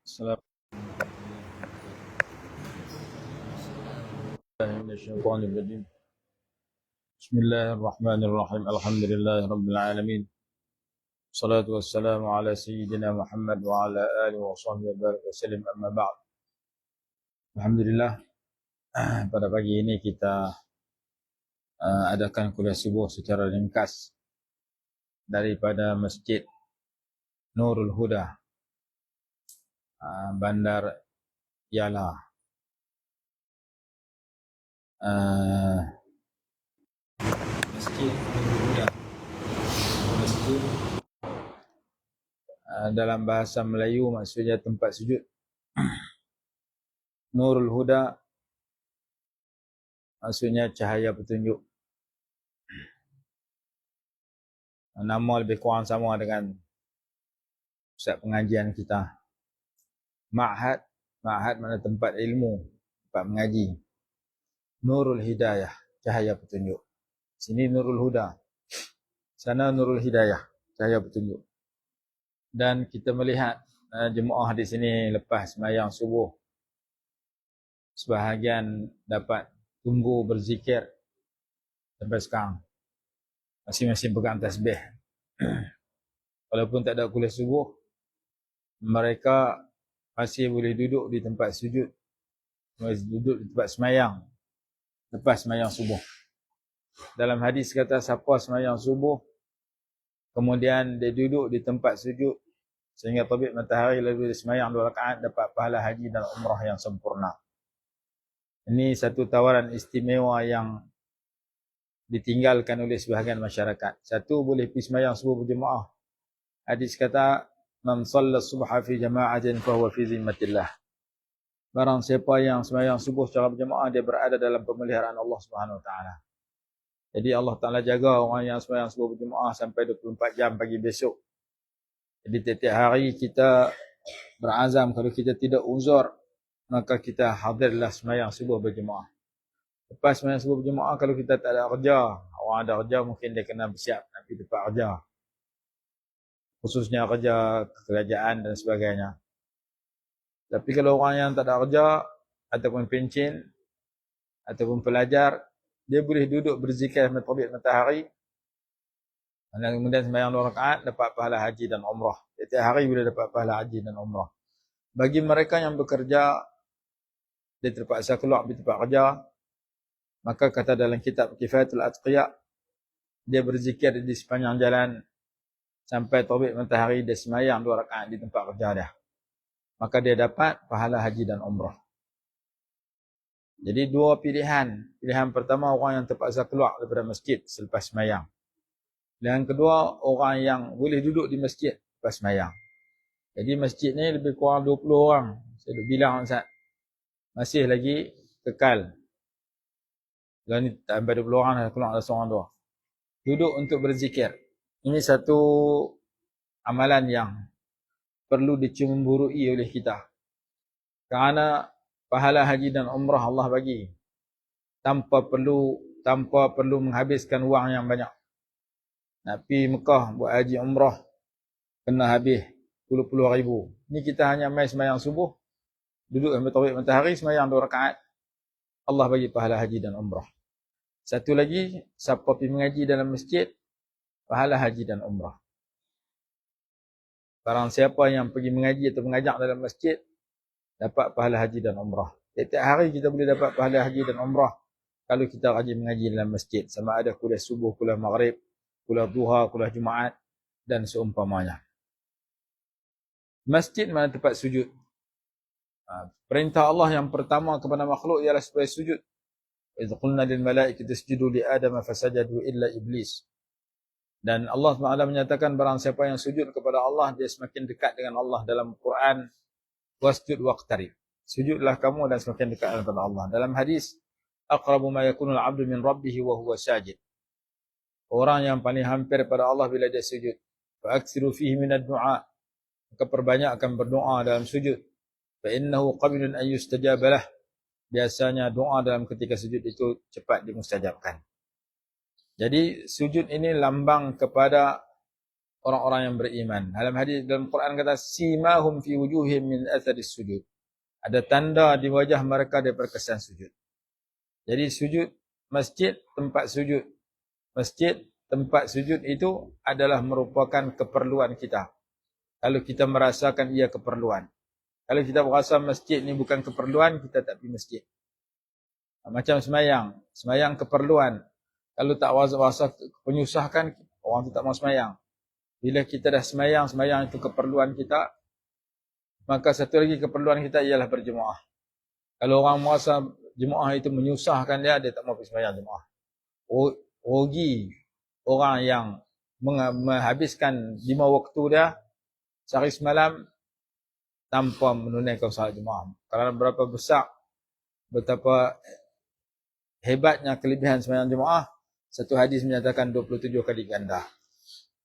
Bismillahirrahmanirrahim. Alhamdulillahirabbil alamin. Wassalatu wassalamu ala sayyidina Muhammad wa ala alihi wa sahbihi wa barik wasallam, amma ba'd. Alhamdulillah, pada pagi ini kita adakan kuliah subuh secara ringkas daripada Masjid Nurul Huda, Bandar Yala. Masjid Nurul Huda, masjid dalam bahasa Melayu maksudnya tempat sujud. Nurul Huda maksudnya cahaya petunjuk. Nama lebih kurang sama dengan pusat pengajian kita. Ma'had makna tempat ilmu, tempat mengaji. Nurul Hidayah, cahaya petunjuk. Sini Nurul Huda, sana Nurul Hidayah, cahaya petunjuk. Dan kita melihat jemaah di sini lepas sembahyang subuh, sebahagian dapat tunggu berzikir sampai sekarang. Masing-masing pegang tasbih. Walaupun tak ada kuliah subuh, mereka masih boleh duduk di tempat sujud, masih duduk di tempat sembahyang lepas sembahyang subuh. Dalam hadis kata, siapa sembahyang subuh kemudian dia duduk di tempat sujud sehingga terbit matahari lalu dia sembahyang 2 rakaat, dapat pahala haji dan umrah yang sempurna. Ini satu tawaran istimewa yang ditinggalkan oleh sebahagian masyarakat. Satu, boleh pergi sembahyang subuh berjemaah. Hadis kata, man shalla subha fi jama'atin fa huwa fi zimmatillah. Barang siapa yang sembahyang subuh secara berjemaah, dia berada dalam pemeliharaan Allah Subhanahu wa taala. Jadi Allah Taala jaga orang yang sembahyang subuh berjemaah sampai 24 jam pagi besok. Jadi tiap-tiap hari kita berazam, kalau kita tidak uzur, maka kita hadirlah sembahyang subuh berjemaah. Lepas sembahyang subuh berjemaah, kalau kita tak ada kerja, orang ada kerja mungkin dia kena bersiap nak pergi tempat kerja, khususnya kerja kerajaan dan sebagainya. Tapi kalau orang yang tak ada kerja ataupun pencen ataupun pelajar, dia boleh duduk berzikir sampai terbit matahari, dan kemudian sembahyang 2 rakaat, dapat pahala haji dan umrah. Setiap hari boleh dapat pahala haji dan umrah. Bagi mereka yang bekerja, dia terpaksa keluar pergi tempat kerja, maka kata dalam kitab Kifayatul Atqiya, dia berzikir di sepanjang jalan sampai terbit matahari, dia sembahyang 2 rakaat di tempat kerja dia, maka dia dapat pahala haji dan umrah. Jadi dua pilihan. Pilihan pertama, orang yang terpaksa keluar daripada masjid selepas sembahyang. Dan kedua, orang yang boleh duduk di masjid lepas sembahyang. Jadi masjid ni lebih kurang 20 orang. Saya duk bilang Ustaz, masih lagi kekal. Kalau ni tak sampai 20 orang dah keluar, ada seorang dua. Duduk untuk berzikir. Ini satu amalan yang perlu dicemburui oleh kita. Kerana pahala haji dan umrah Allah bagi tanpa perlu menghabiskan wang yang banyak. Nak pergi Mekah buat haji umrah kena habis puluh-puluh ribu. Ni kita hanya mai sembahyang subuh, duduk sampai terbit matahari, sembahyang 2 rakaat, Allah bagi pahala haji dan umrah. Satu lagi, siapa pergi mengaji dalam masjid, pahala haji dan umrah. Barang siapa yang pergi mengaji atau mengajar dalam masjid, dapat pahala haji dan umrah. Setiap hari kita boleh dapat pahala haji dan umrah kalau kita rajin mengaji dalam masjid, sama ada kuliah subuh, kuliah maghrib, kuliah duha, kuliah Jumaat dan seumpamanya. Masjid mana tempat sujud. Perintah Allah yang pertama kepada makhluk ialah supaya sujud. Idz qulna lil malaikati isjudu li Adama fasajadu illa iblis. Dan Allah SWT menyatakan barang siapa yang sujud kepada Allah, dia semakin dekat dengan Allah dalam Quran. Wasjud waqtarib. Sujudlah kamu dan semakin dekat kepada Allah. Dalam hadis, aqrabu ma yakunul 'abdu min rabbih wa huwa sajid. Orang yang paling hampir pada Allah bila dia sujud. Fa aktsiru fihi minad du'a. Maka perbanyakkan berdoa dalam sujud. Fa innahu qabilun an yustajaba lah. Biasanya doa dalam ketika sujud itu cepat dimustajabkan. Jadi sujud ini lambang kepada orang-orang yang beriman. Dalam Quran kata simahum fi wujuhim min atharis sujud. Ada tanda di wajah mereka daripada kesan sujud. Jadi sujud masjid, tempat sujud. Masjid, tempat sujud itu adalah merupakan keperluan kita. Kalau kita merasakan ia keperluan. Kalau kita merasa masjid ni bukan keperluan, kita tak pergi masjid. Macam semayang. Semayang keperluan. Kalau tak rasa penyusahkan, orang tu tak mau semayang. Bila kita dah semayang, semayang itu keperluan kita, maka satu lagi keperluan kita ialah berjemaah. Kalau orang merasa jemaah itu menyusahkan dia tak mau pergi semayang jemaah. Rugi orang yang menghabiskan 5 waktu dia sehari semalam tanpa menunaikan salat jemaah. Kerana berapa besar, betapa hebatnya kelebihan semayang jemaah, satu hadis menyatakan 27 kali ganda.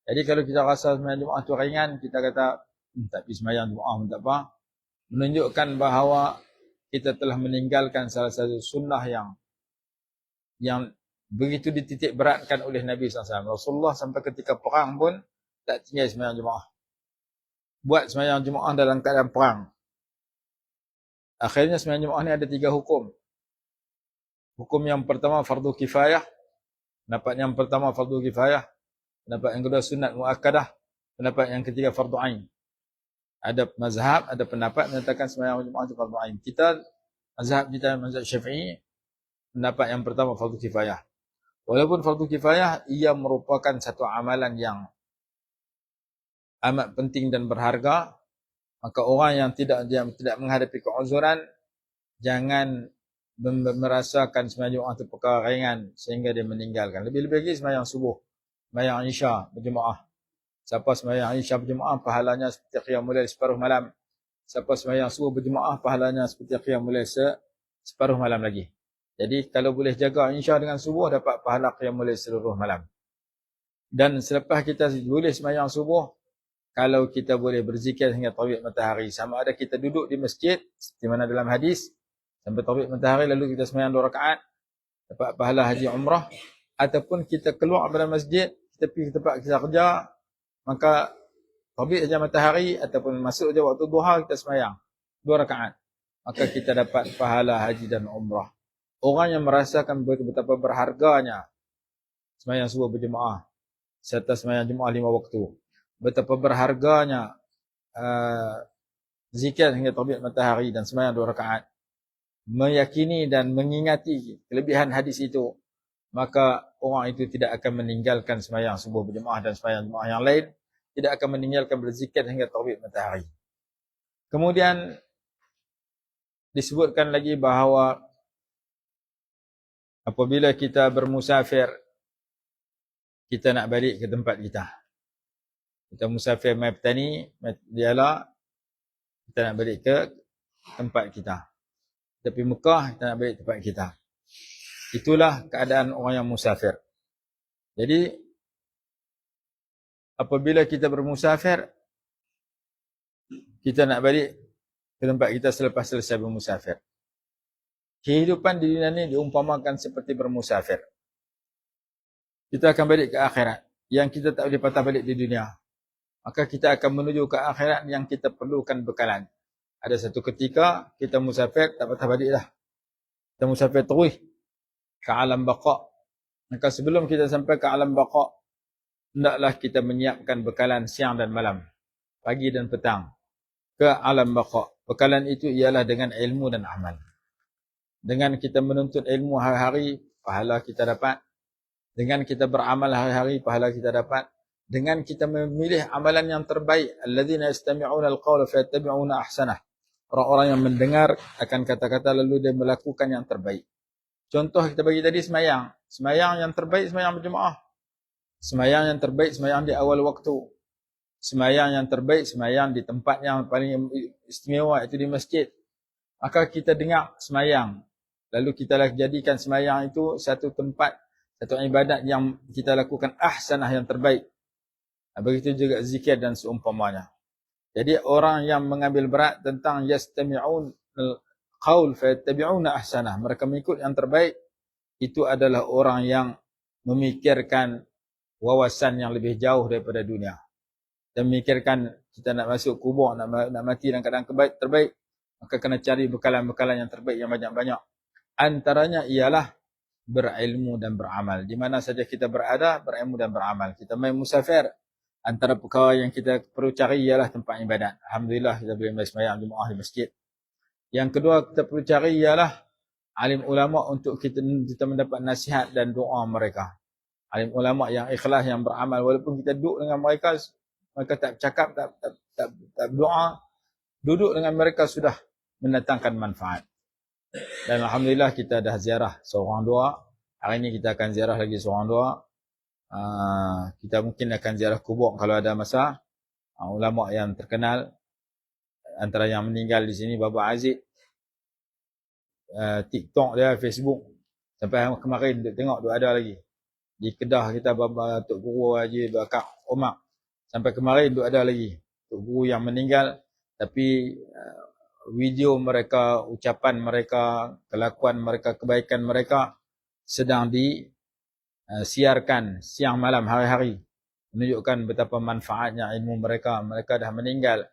Jadi kalau kita rasa semayang jemaah tu ringan, kita kata tak pergi semayang jemaah pun tak apa, menunjukkan bahawa kita telah meninggalkan salah satu sunnah yang begitu dititik beratkan oleh Nabi SAW. Rasulullah sampai ketika perang pun tak tinggal semayang jemaah. Buat semayang jemaah dalam keadaan perang. Akhirnya semayang jemaah ni ada 3 hukum. Hukum yang pertama fardu kifayah. Pendapat yang pertama fardu kifayah. Pendapat yang kedua sunat muakkadah. Pendapat yang ketiga fardu ain. Ada mazhab, ada pendapat menyatakan semayang jemaah itu fardu ain. Kita, mazhab Syafi'i, pendapat yang pertama fardu kifayah. Walaupun fardu kifayah, ia merupakan satu amalan yang amat penting dan berharga, maka orang yang tidak menghadapi keuzuran, jangan merasakan semayang jemaah itu perkara ringan sehingga dia meninggalkan. Lebih-lebih lagi semayang subuh, semayang isya berjemaah. Siapa semayang isya berjemaah, pahalanya seperti qiyamul lail separuh malam. Siapa semayang subuh berjemaah, pahalanya seperti qiyamul lail separuh malam lagi. Jadi kalau boleh jaga isya dengan subuh, dapat pahala qiyamul lail seluruh malam. Dan selepas kita boleh semayang subuh, kalau kita boleh berzikir hingga terbit matahari, sama ada kita duduk di masjid, seperti mana dalam hadis, sampai terbit matahari lalu kita semayang 2 rakaat, dapat pahala haji umrah, ataupun kita keluar dari masjid, kita pergi ke tempat kita kerja, maka terbit saja matahari ataupun masuk saja waktu duha, kita semayang 2 rakaat, maka kita dapat pahala haji dan umrah. Orang yang merasakan betapa berharganya semayang subuh berjemaah serta semayang jemaah 5 waktu, betapa berharganya zikir hingga terbit matahari dan semayang 2 rakaat, meyakini dan mengingati kelebihan hadis itu, maka orang itu tidak akan meninggalkan semayang subuh berjemaah dan semayang jemaah yang lain, tidak akan meninggalkan berzikir hingga terbit matahari. Kemudian disebutkan lagi bahawa apabila kita bermusafir, kita nak balik ke tempat kita. Kita musafir mai petani, mai diala, kita nak balik ke tempat kita. Kita pergi Mekah, kita nak balik tempat kita. Itulah keadaan orang yang musafir. Jadi apabila kita bermusafir, kita nak balik ke tempat kita selepas selesai bermusafir. Kehidupan di dunia ini diumpamakan seperti bermusafir. Kita akan balik ke akhirat yang kita tak boleh patah balik di dunia. Maka kita akan menuju ke akhirat yang kita perlukan bekalan. Ada satu ketika kita musafir tak patah balik dah. Kita musafir terus ke alam baqa. Maka sebelum kita sampai ke alam baqa, hendaklah kita menyiapkan bekalan siang dan malam, pagi dan petang ke alam baqa. Bekalan itu ialah dengan ilmu dan amal. Dengan kita menuntut ilmu hari-hari, pahala kita dapat. Dengan kita beramal hari-hari, pahala kita dapat. Dengan kita memilih amalan yang terbaik, alladzina yastami'una al-qawla fayattabi'una ahsanah. Orang-orang yang mendengar akan kata-kata lalu dia melakukan yang terbaik. Contoh kita bagi tadi semayang. Semayang yang terbaik semayang berjemaah. Semayang yang terbaik semayang di awal waktu. Semayang yang terbaik semayang di tempat yang paling istimewa, itu di masjid. Maka kita dengar semayang, lalu kita jadikan semayang itu satu tempat, satu ibadat yang kita lakukan ahsanah, yang terbaik. Begitu juga zikir dan seumpamanya. Jadi orang yang mengambil berat tentang yastami'un al-qaul fayattabi'una ahsanah, mereka mengikut yang terbaik, itu adalah orang yang memikirkan wawasan yang lebih jauh daripada dunia. dan memikirkan kita nak masuk kubur, nak mati dalam keadaan terbaik, maka kena cari bekalan-bekalan yang terbaik yang banyak-banyak. Antaranya ialah berilmu dan beramal. Di mana saja kita berada, berilmu dan beramal. Kita main musafir, antara perkara yang kita perlu cari ialah tempat ibadat. Alhamdulillah kita boleh sembahyang Jumaat di masjid. Yang kedua kita perlu cari ialah alim ulama untuk kita mendapat nasihat dan doa mereka. Alim ulama yang ikhlas, yang beramal, walaupun kita duduk dengan mereka tak bercakap, tak berdoa, duduk dengan mereka sudah mendatangkan manfaat. Dan alhamdulillah kita dah ziarah seorang dua. Hari ini kita akan ziarah lagi seorang dua. Kita mungkin akan ziarah kubur kalau ada masa. Ulama yang terkenal, antara yang meninggal di sini Baba Aziz. TikTok dia, Facebook, sampai kemarin tengok dia ada lagi. Di Kedah kita Baba Tok Guru Haji Bakar Omar, sampai kemarin dia ada lagi. Tok Guru yang meninggal, tapi video mereka, ucapan mereka, kelakuan mereka, kebaikan mereka sedang disiarkan siang malam hari-hari, menunjukkan betapa manfaatnya ilmu mereka. Mereka dah meninggal,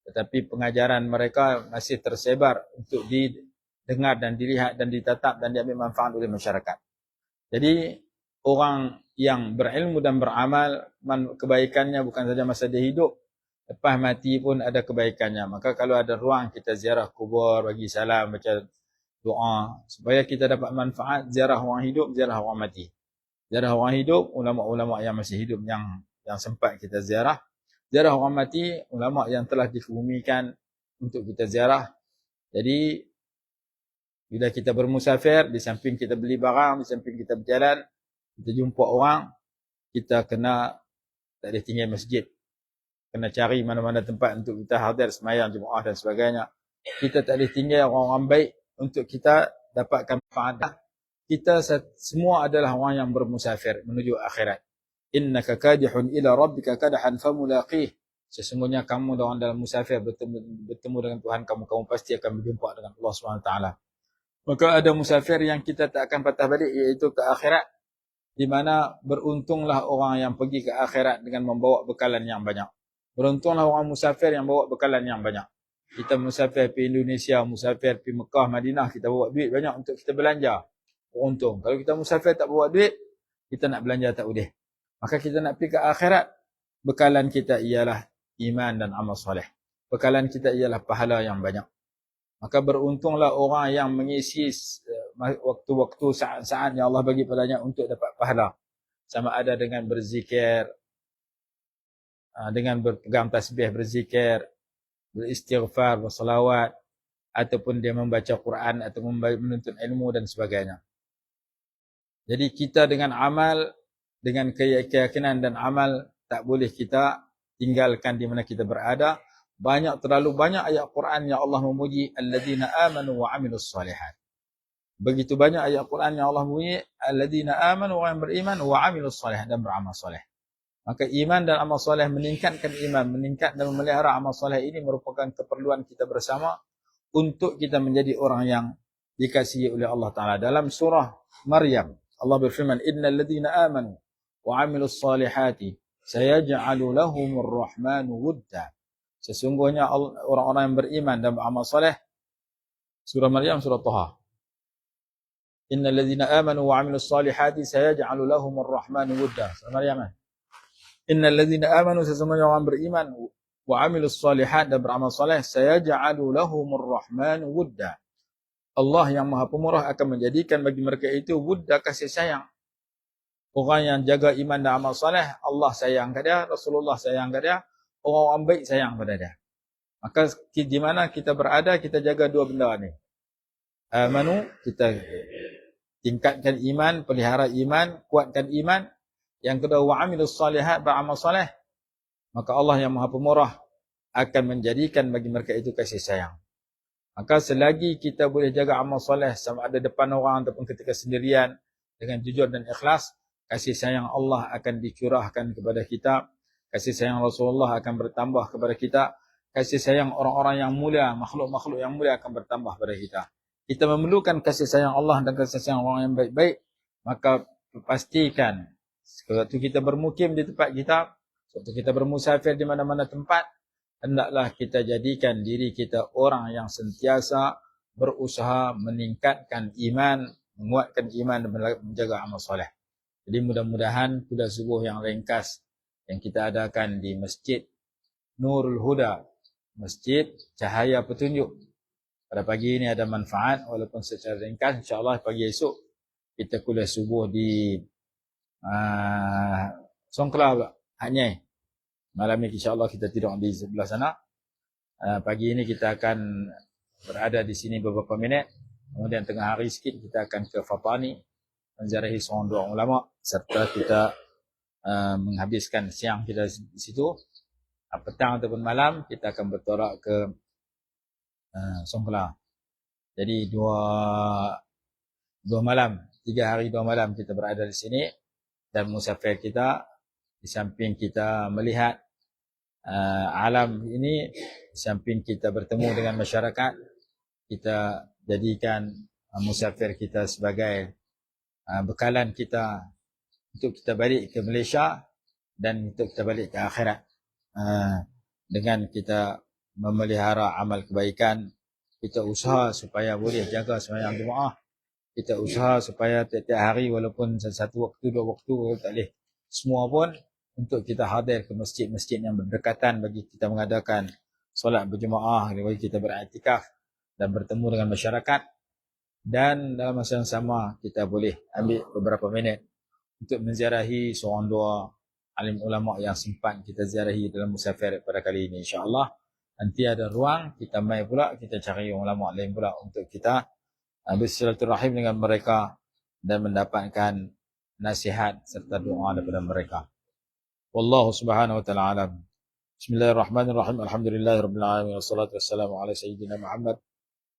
tetapi pengajaran mereka masih tersebar untuk didengar dan dilihat dan ditatap dan diambil manfaat oleh masyarakat. Jadi orang yang berilmu dan beramal, kebaikannya bukan saja masa dia hidup, lepas mati pun ada kebaikannya. Maka kalau ada ruang kita ziarah kubur, bagi salam, baca doa, supaya kita dapat manfaat. Ziarah orang hidup, ziarah orang mati. Ziarah orang hidup, ulama-ulama yang masih hidup yang sempat kita ziarah. Ziarah orang mati, ulama yang telah dikebumikan untuk kita ziarah. Jadi bila kita bermusafir, di samping kita beli barang, di samping kita berjalan, kita jumpa orang, kita kena tak boleh tinggal masjid. Kena cari mana-mana tempat untuk kita hadir sembahyang Jumaat dan sebagainya. Kita tak boleh tinggal orang-orang baik untuk kita dapatkan manfaat. Kita semua adalah orang yang bermusafir menuju akhirat. Innaka kadihun ila rabbika kadahan famulaqih. Sesungguhnya kamu dalam musafir bertemu dengan Tuhan kamu pasti akan berjumpa dengan Allah SWT. Maka ada musafir yang kita tak akan patah balik, iaitu ke akhirat, di mana beruntunglah orang yang pergi ke akhirat dengan membawa bekalan yang banyak. Beruntunglah orang musafir yang bawa bekalan yang banyak. Kita musafir pergi Indonesia, musafir pergi Mekah, Madinah, kita bawa duit banyak untuk kita belanja. Beruntung. Kalau kita musafir tak bawa duit, kita nak belanja tak boleh. Maka kita nak pergi ke akhirat, bekalan kita ialah iman dan amal soleh. Bekalan kita ialah pahala yang banyak. Maka beruntunglah orang yang mengisi waktu-waktu, saat-saat yang Allah bagi padanya untuk dapat pahala. Sama ada dengan berzikir, dengan berpegang tasbih, berzikir, beristighfar, bersalawat, ataupun dia membaca Quran atau menuntut ilmu dan sebagainya. Jadi kita dengan amal, dengan keyakinan dan amal, tak boleh kita tinggalkan di mana kita berada. Terlalu banyak ayat Quran yang Allah memuji alladzina amanu wa amilus solihat. Begitu banyak ayat Quran yang Allah memuji alladzina amanu, orang yang beriman, wa amilus solihat, dan beramal soleh. Maka iman dan amal soleh, meningkatkan iman, meningkat dan memelihara amal soleh ini merupakan keperluan kita bersama untuk kita menjadi orang yang dikasihi oleh Allah Ta'ala. Dalam surah Maryam, Allah berfirman, innal ladzina amanu wa amilus solihati sayaj'alu lahumur rahmanu wudda. Sesungguhnya orang-orang yang beriman dan beramal soleh, surah Maryam, surah Taha. Innal ladzina amanu wa amilus solihati sayaj'alu lahumur rahmanu wudda. Surah Maryam. Innal ladzina amanu, sesungguhnya orang beriman, wa amilus solihat, dan beramal soleh, sayaj'alu lahumur rahmanu wudda. Allah yang Maha Pemurah akan menjadikan bagi mereka itu wudda, kasih sayang. Orang yang jaga iman dan amal soleh, Allah sayang ke dia, Rasulullah sayang ke dia, orang-orang baik sayang pada dia. Maka di mana kita berada, kita jaga dua benda ni. Amanu, kita tingkatkan iman, pelihara iman, kuatkan iman. Yang kedua, wa amilus solihat, beramal soleh. Maka Allah yang Maha Pemurah akan menjadikan bagi mereka itu kasih sayang. Maka selagi kita boleh jaga amal soleh, sama ada depan orang ataupun ketika sendirian, dengan jujur dan ikhlas, kasih sayang Allah akan dicurahkan kepada kita. Kasih sayang Rasulullah akan bertambah kepada kita. Kasih sayang orang-orang yang mulia, makhluk-makhluk yang mulia akan bertambah kepada kita. Kita memerlukan kasih sayang Allah dan kasih sayang orang yang baik-baik. Maka pastikan waktu kita bermukim di tempat kita, Waktu kita bermusafir di mana-mana tempat, hendaklah kita jadikan diri kita orang yang sentiasa berusaha meningkatkan iman, menguatkan iman dan menjaga amal soleh. Jadi mudah-mudahan kuliah subuh yang ringkas yang kita adakan di Masjid Nurul Huda, Masjid Cahaya Petunjuk, pada pagi ini ada manfaat walaupun secara ringkas. InsyaAllah pagi esok kita kuliah subuh di Songkla pula, Hanyai. Malam ni insyaAllah kita tidur di sebelah sana. Pagi ini kita akan berada di sini beberapa minit. Kemudian tengah hari sikit kita akan ke Fapani, menziarahi seorang dua ulama, serta kita menghabiskan siang kita di situ. Petang ataupun malam kita akan bertolak ke Songkla. Jadi dua malam, 3 hari 2 malam kita berada di sini, dan musafir kita di samping kita melihat alam ini, di samping kita bertemu dengan masyarakat, kita jadikan musafir kita sebagai bekalan kita untuk kita balik ke Malaysia dan untuk kita balik ke akhirat. Dengan kita memelihara amal kebaikan, kita usaha supaya boleh jaga sembahyang Jumaat, kita usaha supaya tiap-tiap hari walaupun satu waktu, 2 waktu, tak boleh semua pun, untuk kita hadir ke masjid-masjid yang berdekatan bagi kita mengadakan solat berjemaah, bagi kita beriktikaf dan bertemu dengan masyarakat. Dan dalam masa yang sama kita boleh ambil beberapa minit untuk menziarahi seorang dua alim ulama yang sempat kita ziarahi dalam musafir pada kali ini. InsyaAllah nanti ada ruang kita mai pula, kita cari ulama lain pula untuk kita bersilaturahim dengan mereka dan mendapatkan nasihat serta doa daripada mereka. Wallahu subhanahu wa ta'ala alam. Bismillahirrahmanirrahim. Alhamdulillahirabbil alamin wassalatu wassalamu ala sayyidina Muhammad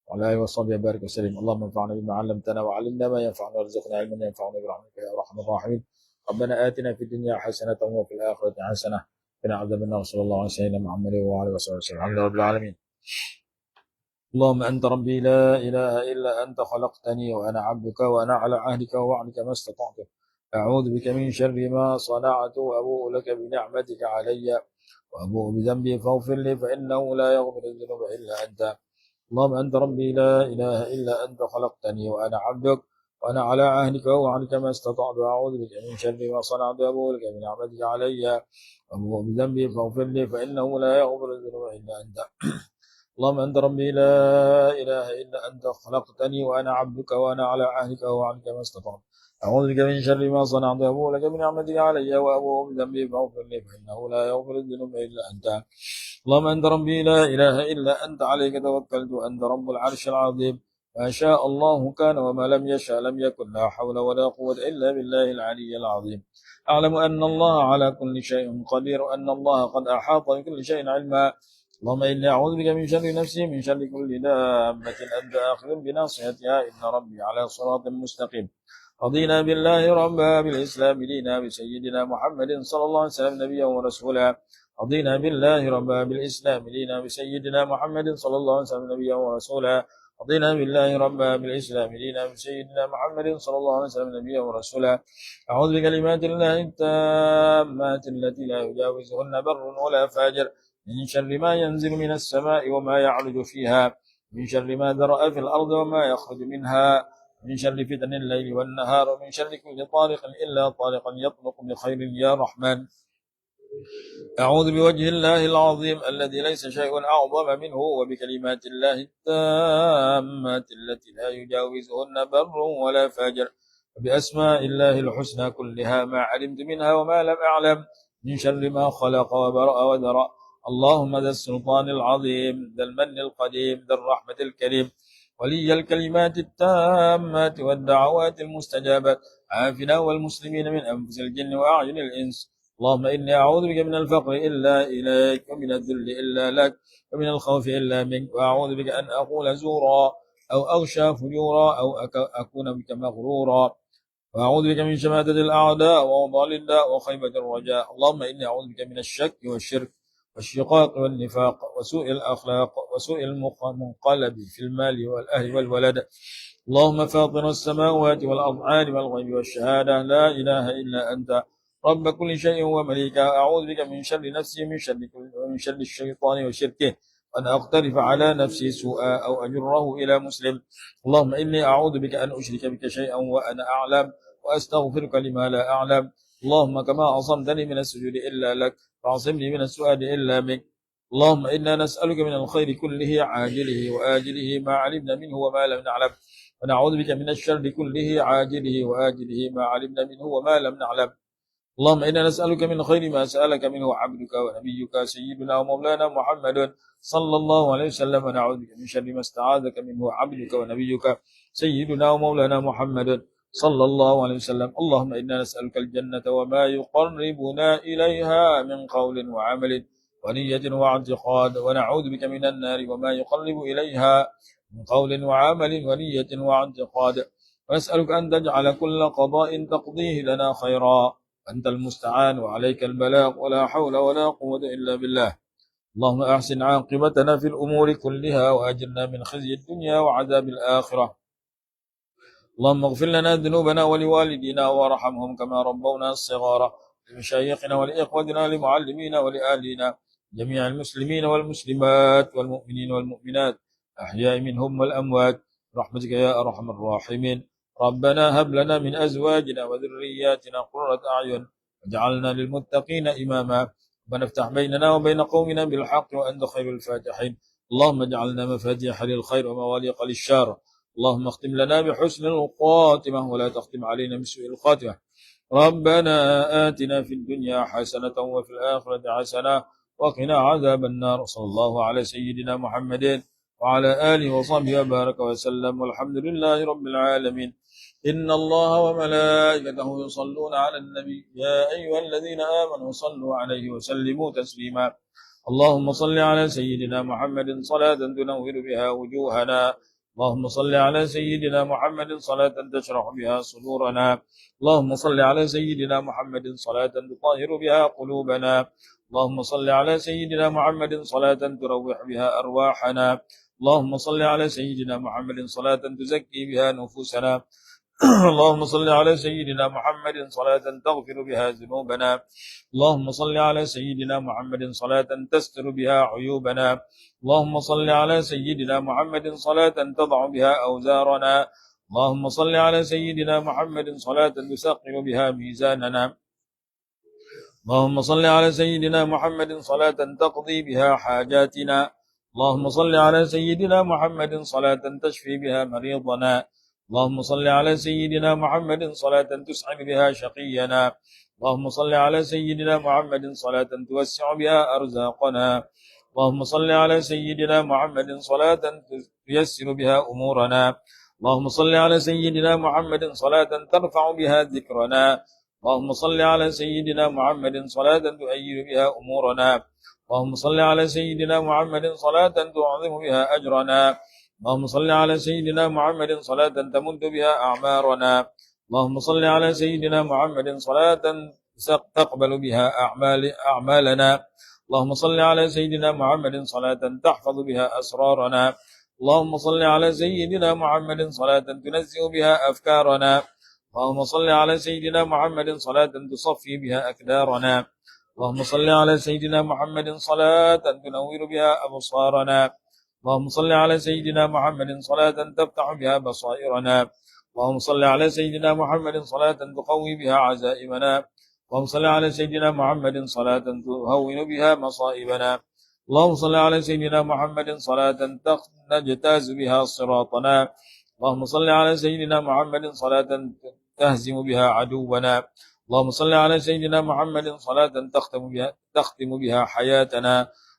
wa ala alihi washabbihi barik wasallam. Allahumma anfa'na bima 'allamtana wa 'allimna ma yanfa'una warzuqna 'ilman yanfa'una bi rahmatika ya arhamar rahimin. Rabbana atina fid dunya hasanatan wa fil akhirati hasanah wa qina adzabannar. Sallallahu alaihi wasallam Muhammad wa alihi wasallam. Alhamdulillahirabbil alamin. اللهم أنت ربي لا إله إلا أنت خلقتني وأنا عبدك وأنا على عهدك ووعدك ما استطعت. أعوذ بك من شر ما صنعت وأبوء لك بنعمتك علي وأبوء بذنبي فاغفر لي فإنه لا يغفر الذنوب إلا أنت. اللهم أنت ربي لا إله إلا أنت خلقتني وأنا عبدك وأنا على عهدك ووعدك ما استطعت. أعوذ بك من شر ما صنعت وأبوء لك بنعمتك علي وأبوء بذنبي فاغفر لي فإنه لا يغفر الذنوب إلا أنت. اللهم أنت ربي لا إله إلا أنت خلقتني وأنا عبدك وأنا على عهدك ووعدك ما استطعت. أعوذ بك من شر ما صنعت وأبوء لك بنعمتك علي وأبوء بذنبي فاغفر لي فإنه لا يغفر الذنوب إلا أنت. اللهم أنت ربي لا إله إلا أنت عليك توكلت وأنت رب العرش العظيم. ما شاء الله كان وما لم يشاء لم يكن. لا حول ولا قوة إلا بالله العلي العظيم. أعلم أن الله على كل شيء قدير وأن الله قد أحاط بكل شيء علما. اللهم إني أعوذ بك من شر نفسي من شر كل دابة أنت آخذ بناصيتها إن ربي على صراط مستقيم. رضينا بالله ربا بالإسلام دينا بسيدنا محمد صلى الله عليه وسلم نبيا ورسولا. رضينا بالله ربا بالإسلام دينا بسيدنا محمد صلى الله عليه وسلم نبيا ورسولا. رضينا بالله ربا بالإسلام دينا بسيدنا محمد صلى الله عليه وسلم نبيا ورسولا. أعوذ بكلمات الله التامات التي لا يجاوزهن بر ولا فاجر من شر ما ينزل من السماء وما يعرج فيها، من شر ما ذرأ في الأرض وما يخرج منها، من شر فتن الليل والنهار، ومن شر كل طارق إلا طارقا يطلق بخير يا رحمن. أعوذ بوجه الله العظيم الذي ليس شيء أعظم منه وبكلمات الله التامات التي لا يجاوزهن بر ولا فاجر وبأسماء الله الحسنى كلها ما علمت منها وما لم أعلم، من شر ما خلق وبرأ وذرأ. اللهم ذا السلطان العظيم ذا المن القديم ذا الرحمة الكريم ولي الكلمات التامات والدعوات المستجابات، عافنا والمسلمين من أنفس الجن وأعين الإنس. اللهم إني أعوذ بك من الفقر إلا إليك ومن الذل إلا لك ومن الخوف إلا منك، وأعوذ بك أن أقول زورا أو أغشى فجورا أو أكون بك مغرورا، وأعوذ بك من شماتة الأعداء ووضال الداء وخيبة الرجاء. اللهم إني أعوذ بك من الشك والشرك والشقاق والنفاق وسوء الأخلاق وسوء المنقلب في المال والأهل والولد. اللهم فاطر السماوات والأرض عالم الغيب والشهادة لا إله إلا أنت رب كل شيء ومليكه، أعوذ بك من شر نفسي ومن شر الشيطان وشركه، أن أقترف على نفسي سوءا أو أجره إلى مسلم. اللهم إني أعوذ بك أن أشرك بك شيئا وأنا أعلم، وأستغفرك لما لا أعلم. اللهم كما عصمتني من السجود إلا لك، فاعصمني من السؤال إلا بك. اللهم إنا نسألك من الخير كله عاجله وآجله ما علمنا منه وما لم نعلم، ونعوذ بك من الشر كله عاجله وآجله ما علمنا منه وما لم نعلم. اللهم إنا نسألك من خير ما سألك منه عبدك ونبيك سيدنا ومولانا محمد صلى الله عليه وسلم، ونعوذ بك من شر ما استعاذك منه عبدك ونبيك سيدنا ومولانا محمد صلى الله عليه وسلم. اللهم إنا نسألك الجنة وما يقربنا إليها من قول وعمل ونية واعتقاد، ونعوذ بك من النار وما يقرب إليها من قول وعمل ونية واعتقاد، ونسألك أن تجعل كل قضاء تقضيه لنا خيرا، أنت المستعان وعليك البلاغ، ولا حول ولا قوة إلا بالله. اللهم أحسن عاقبتنا في الأمور كلها، وأجرنا من خزي الدنيا وعذاب الآخرة. اللهم اغفر لنا ذنوبنا ولوالدينا وارحمهم كما ربونا صغارا، لمشايخنا ولإخوتنا لمعلمينا ولأهلنا، جميع المسلمين والمسلمات والمؤمنين والمؤمنات، أحياء منهم والأموات، برحمتك يا أرحم الراحمين. ربنا هب لنا من أزواجنا وذرياتنا قرة أعين واجعلنا للمتقين إماما. ربنا افتح بيننا وبين قومنا بالحق وأنت خير الفاتحين. اللهم اجعلنا مفاتيح للخير ومواليق للشر. اللهم اختم لنا بحسن الخاتمة ولا تختم علينا بسوء الخاتمة. ربنا آتنا في الدنيا حسنة وفي الآخرة حسنة وقنا عذاب النار. صلى الله على سيدنا محمد وعلى آله وصحبه وبارك وسلم، والحمد لله رب العالمين. إن الله وملائكته يصلون على النبي، يا أيها الذين آمنوا صلوا عليه وسلموا تسليما. اللهم صل على سيدنا محمد صلاة تنور بها وجوهنا. اللهم صل على سيدنا محمد صلاة تشرح بها صدورنا. اللهم صل على سيدنا محمد صلاة تطهر بها قلوبنا. اللهم صل على سيدنا محمد صلاة تروح بها أرواحنا. اللهم صل على سيدنا محمد صلاة تزكي بها نفوسنا. اللهم صل على سيدنا محمد صلاة تغفر بها ذنوبنا. اللهم صل على سيدنا محمد صلاة تستر بها عيوبنا. اللهم صل على سيدنا محمد صلاة تضع بها أوزارنا. اللهم صل على سيدنا محمد صلاة تثقل بها ميزاننا. اللهم صل على سيدنا محمد صلاة تقضي بها حاجاتنا. اللهم صل على سيدنا محمد صلاة تشفي بها مريضنا. اللهم صل على سيدنا محمد صلاة تسعد بها شقينا. اللهم صل على سيدنا محمد صلاة توسع بها أرزاقنا. اللهم صل على سيدنا محمد صلاة تيسر بها أمورنا. اللهم صل على سيدنا محمد صلاة ترفع بها ذكرنا. اللهم صل على سيدنا محمد صلاة تؤيد بها أمورنا. اللهم صل على سيدنا محمد صلاة تعظم بها أجرنا. اللهم صل على سيدنا محمد صلاة تمد بها أعمارنا. اللهم صل على سيدنا محمد صلاة تقبل بها أعمالنا. اللهم صل على سيدنا محمد صلاة تحفظ بها أسرارنا. اللهم صل على سيدنا محمد صلاة تنزه بها أفكارنا. اللهم صل على سيدنا محمد صلاة تصفي بها أكدارنا. اللهم صل على سيدنا محمد صلاة تنور بها أبصارنا. اللهم صل على سيدنا محمد صلاة تفتح بها بصائرنا. اللهم صل على سيدنا محمد صلاة تقوي بها عزائمنا. اللهم صل على سيدنا محمد صلاة تهون بها مصائبنا. اللهم صل على سيدنا محمد صلاة نجتاز بها صراطنا. اللهم صل على سيدنا محمد صلاة تهزم بها عدونا. اللهم صل على سيدنا محمد صلاة تختم بها حياتنا.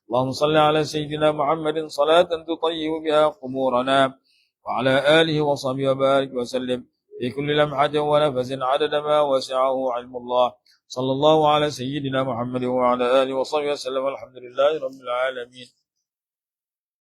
اللهم صل على سيدنا محمد صلاة تطيب بها قبورنا. وعلى آله وصحبه وبارك وسلم في كل لمحة ونفس عدد ما وسعه علم الله. صلى الله على سيدنا محمد وعلى آله وصحبه وسلم، والحمد لله رب العالمين.